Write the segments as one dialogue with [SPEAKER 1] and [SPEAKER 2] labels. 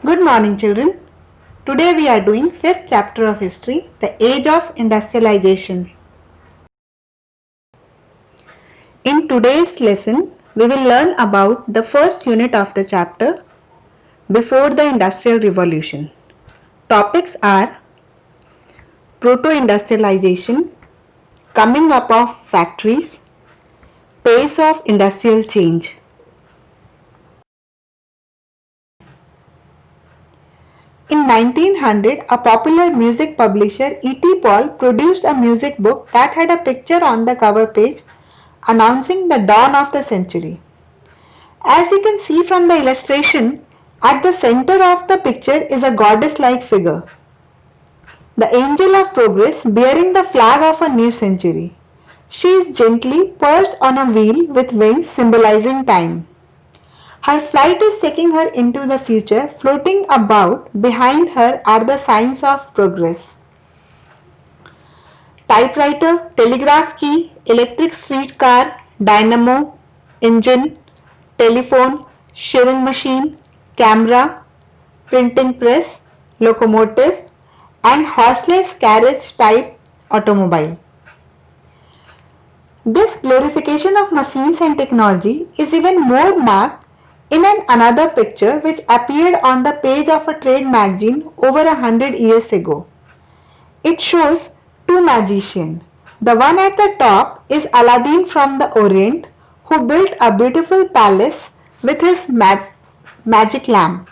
[SPEAKER 1] Good morning, children. Today we are doing 5th chapter of history, the Age of Industrialization. In today's lesson, we will learn about the first unit of the chapter, Before the Industrial Revolution. Topics are Proto-Industrialization, Coming up of Factories, Pace of Industrial Change. In 1900, a popular music publisher E.T. Paul produced a music book that had a picture on the cover page announcing the dawn of the century. As you can see from the illustration, at the center of the picture is a goddess-like figure, the angel of progress bearing the flag of a new century. She is gently perched on a wheel with wings symbolizing time. Her flight is taking her into the future. Floating about behind her are the signs of progress. Typewriter, telegraph key, electric streetcar, dynamo, engine, telephone, sewing machine, camera, printing press, locomotive, and horseless carriage type automobile. This glorification of machines and technology is even more marked in another picture which appeared on the page of a trade magazine over 100 years ago. It shows two magicians. The one at the top is Aladdin from the Orient, who built a beautiful palace with his magic lamp.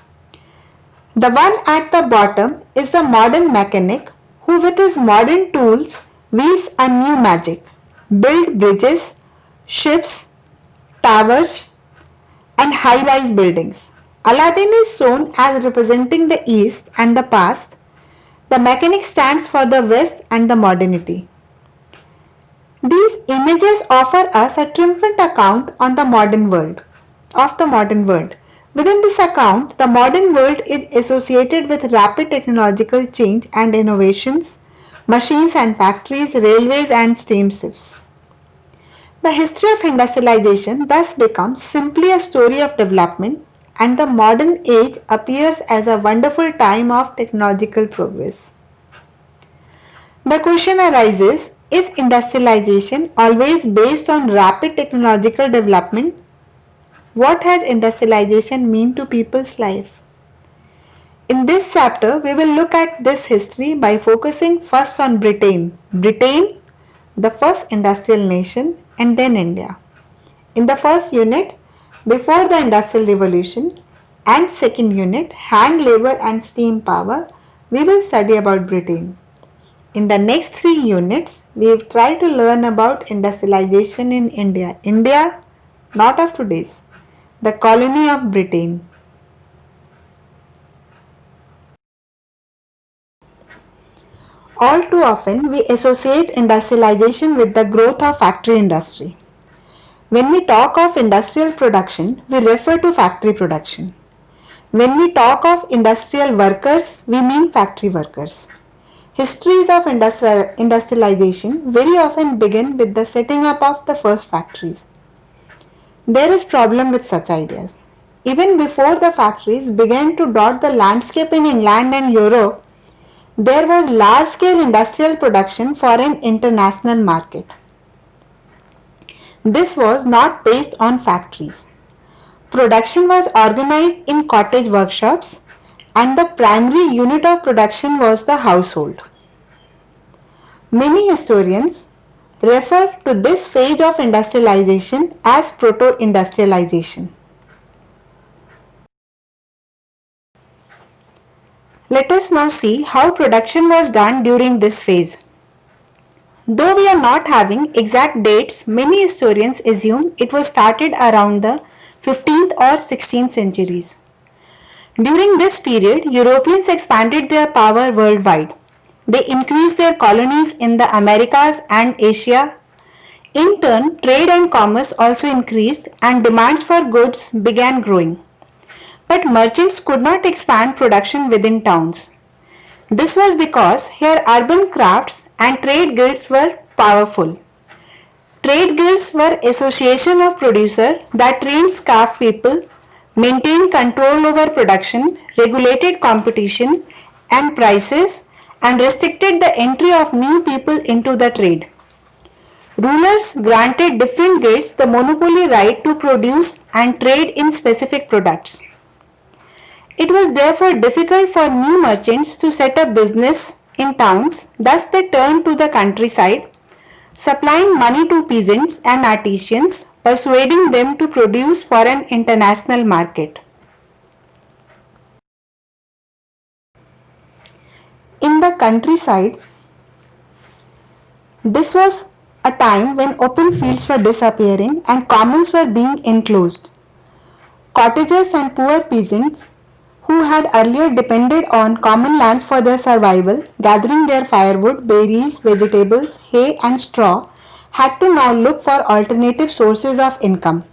[SPEAKER 1] The one at the bottom is the modern mechanic who with his modern tools weaves a new magic, build bridges, ships, towers, and high-rise buildings. Aladdin is shown as representing the East and the past. The mechanic stands for the West and the modernity. These images offer us a triumphant account on the modern world. Within this account, the modern world is associated with rapid technological change and innovations, machines and factories, railways and steamships. The history of industrialization thus becomes simply a story of development, and the modern age appears as a wonderful time of technological progress. The question arises, is industrialization always based on rapid technological development? What has industrialization mean to people's life? In this chapter, we will look at this history by focusing first on Britain. Britain, the first industrial nation, and then India. In the first unit, before the Industrial Revolution, and second unit, hand labor and steam power, we will study about Britain. In the next 3 units, we will try to learn about industrialization in India. India, not of today's, the colony of Britain. All too often, we associate industrialization with the growth of factory industry. When we talk of industrial production, we refer to factory production. When we talk of industrial workers, we mean factory workers. Histories of industrialization very often begin with the setting up of the first factories. There is problem with such ideas. Even before the factories began to dot the landscape in England and Europe, there was large-scale industrial production for an international market. This was not based on factories. Production was organized in cottage workshops, and the primary unit of production was the household. Many historians refer to this phase of industrialization as proto-industrialization. Let us now see how production was done during this phase. Though we are not having exact dates, many historians assume it was started around the 15th or 16th centuries. During this period, Europeans expanded their power worldwide. They increased their colonies in the Americas and Asia. In turn, trade and commerce also increased and demands for goods began growing. But merchants could not expand production within towns. This was because here urban crafts and trade guilds were powerful. Trade guilds were associations of producers that trained craft people, maintained control over production, regulated competition and prices, and restricted the entry of new people into the trade. Rulers granted different guilds the monopoly right to produce and trade in specific products. It was therefore difficult for new merchants to set up business in towns, thus they turned to the countryside, supplying money to peasants and artisans, persuading them to produce for an international market. In the countryside, this was a time when open fields were disappearing and commons were being enclosed. Cottagers and poor peasants who had earlier depended on common lands for their survival, gathering their firewood, berries, vegetables, hay and straw, had to now look for alternative sources of income.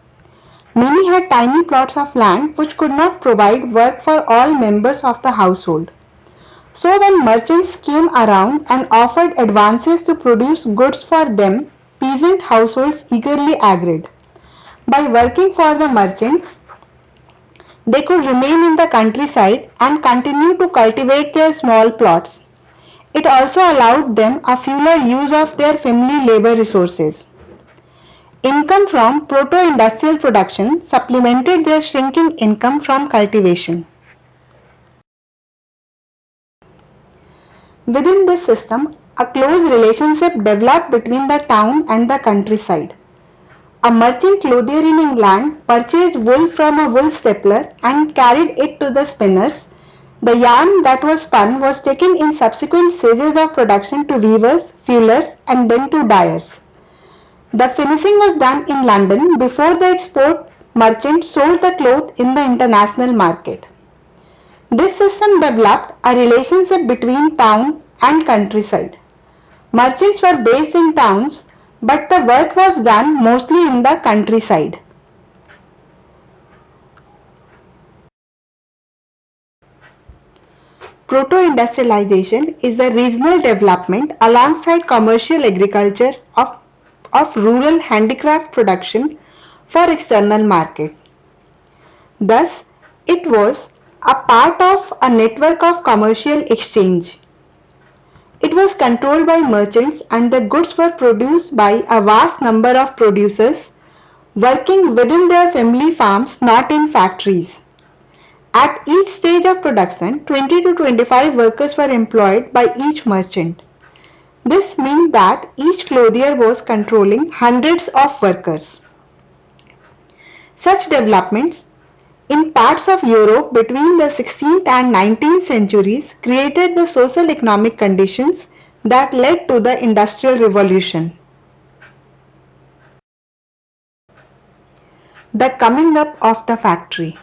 [SPEAKER 1] Many had tiny plots of land which could not provide work for all members of the household. So when merchants came around and offered advances to produce goods for them, peasant households eagerly agreed. By working for the merchants, they could remain in the countryside and continue to cultivate their small plots. It also allowed them a fuller use of their family labor resources. Income from proto-industrial production supplemented their shrinking income from cultivation. Within this system, a close relationship developed between the town and the countryside. A merchant clothier in England purchased wool from a wool stapler and carried it to the spinners. The yarn that was spun was taken in subsequent stages of production to weavers, fullers, and then to dyers. The finishing was done in London before the export merchant sold the cloth in the international market. This system developed a relationship between town and countryside. Merchants were based in towns, but the work was done mostly in the countryside. Proto-industrialization is the regional development alongside commercial agriculture of rural handicraft production for external market. Thus, it was a part of a network of commercial exchange. It was controlled by merchants and the goods were produced by a vast number of producers working within their family farms, not in factories. At each stage of production, 20 to 25 workers were employed by each merchant. This meant that each clothier was controlling hundreds of workers. Such developments in parts of Europe between the 16th and 19th centuries created the social economic conditions that led to the Industrial Revolution. The coming up of the factory.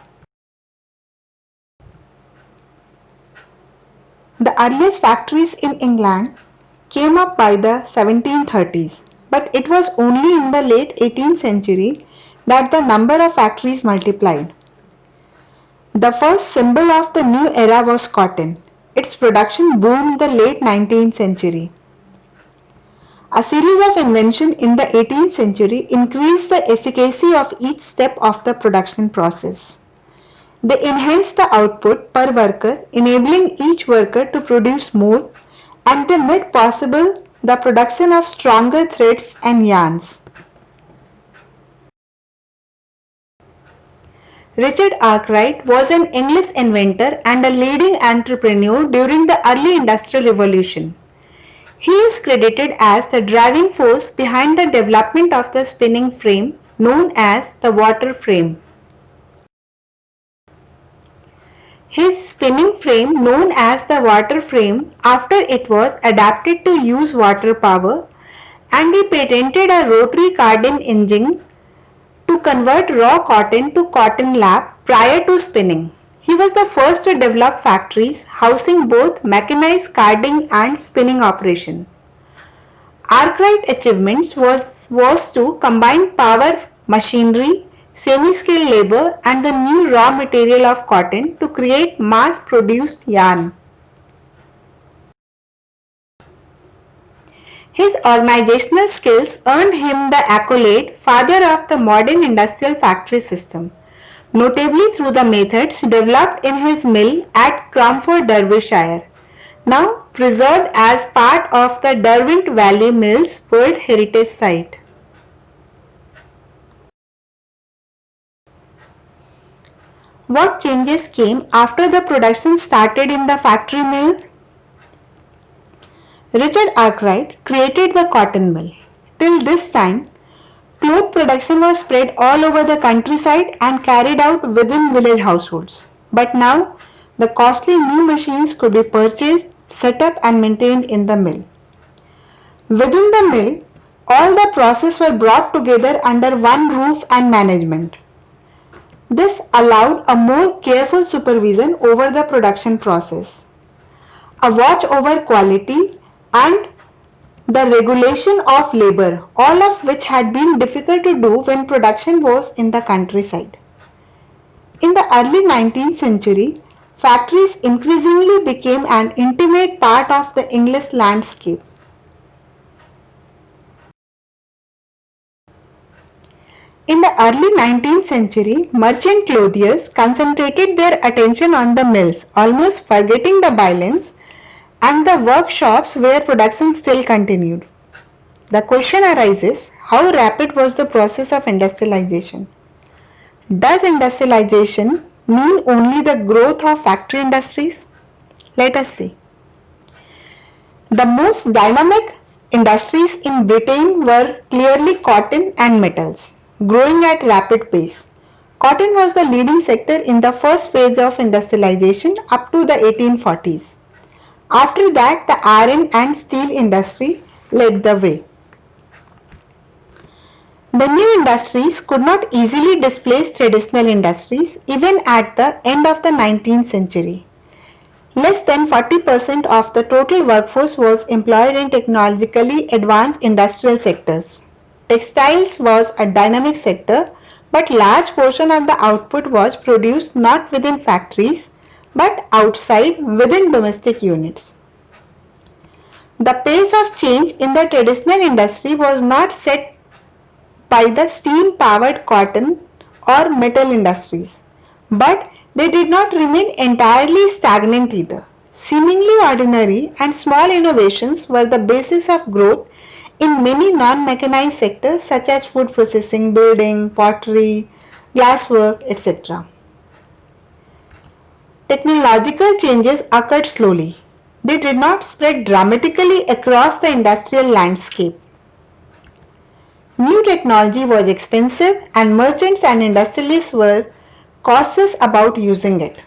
[SPEAKER 1] The earliest factories in England came up by the 1730s, but it was only in the late 18th century that the number of factories multiplied. The first symbol of the new era was cotton. Its production boomed in the late 19th century. A series of inventions in the 18th century increased the efficacy of each step of the production process. They enhanced the output per worker, enabling each worker to produce more, and they made possible the production of stronger threads and yarns. Richard Arkwright was an English inventor and a leading entrepreneur during the early Industrial Revolution. He is credited as the driving force behind the development of the spinning frame known as the water frame. His spinning frame known as the water frame after it was adapted to use water power, and he patented a rotary carding engine to convert raw cotton to cotton lap prior to spinning. He was the first to develop factories housing both mechanized carding and spinning operation. Arkwright's achievements was to combine power machinery, semi-skilled labor and the new raw material of cotton to create mass-produced yarn. His organizational skills earned him the accolade "Father of the Modern Industrial Factory System." notably through the methods developed in his mill at Cromford, Derbyshire, now preserved as part of the Derwent Valley Mills World Heritage Site. What changes came after the production started in the factory mill? Richard Arkwright created the cotton mill. Till this time, cloth production was spread all over the countryside and carried out within village households. But now, the costly new machines could be purchased, set up and maintained in the mill. Within the mill, all the processes were brought together under one roof and management. This allowed a more careful supervision over the production process, a watch over quality, and the regulation of labor, all of which had been difficult to do when production was in the countryside. In the early 19th century, factories increasingly became an intimate part of the English landscape. In the early 19th century, merchant clothiers concentrated their attention on the mills, almost forgetting the bylines and the workshops where production still continued. The question arises, how rapid was the process of industrialization? Does industrialization mean only the growth of factory industries? Let us see. The most dynamic industries in Britain were clearly cotton and metals, growing at rapid pace. Cotton was the leading sector in the first phase of industrialization up to the 1840s. After that, the iron and steel industry led the way. The new industries could not easily displace traditional industries even at the end of the 19th century. Less than 40% of the total workforce was employed in technologically advanced industrial sectors. Textiles was a dynamic sector, but large portion of the output was produced not within factories but outside within domestic units. The pace of change in the traditional industry was not set by the steam-powered cotton or metal industries, but they did not remain entirely stagnant either. Seemingly ordinary and small innovations were the basis of growth in many non-mechanized sectors such as food processing, building, pottery, glasswork, etc. Technological changes occurred slowly. They did not spread dramatically across the industrial landscape. New technology was expensive and merchants and industrialists were cautious about using it.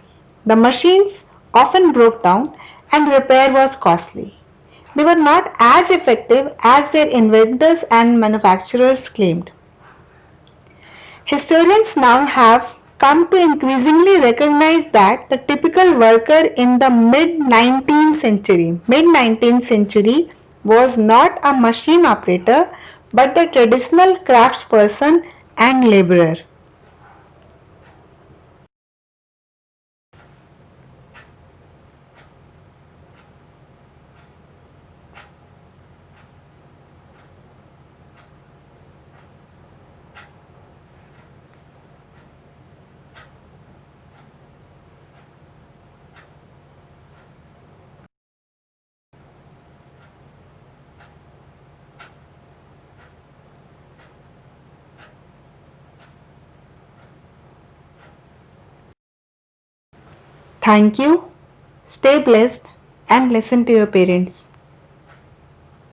[SPEAKER 1] The machines often broke down and repair was costly. They were not as effective as their inventors and manufacturers claimed. Historians now have come to increasingly recognize that the typical worker in the mid-19th century was not a machine operator but the traditional craftsperson and laborer. Thank you. Stay blessed and listen to your parents.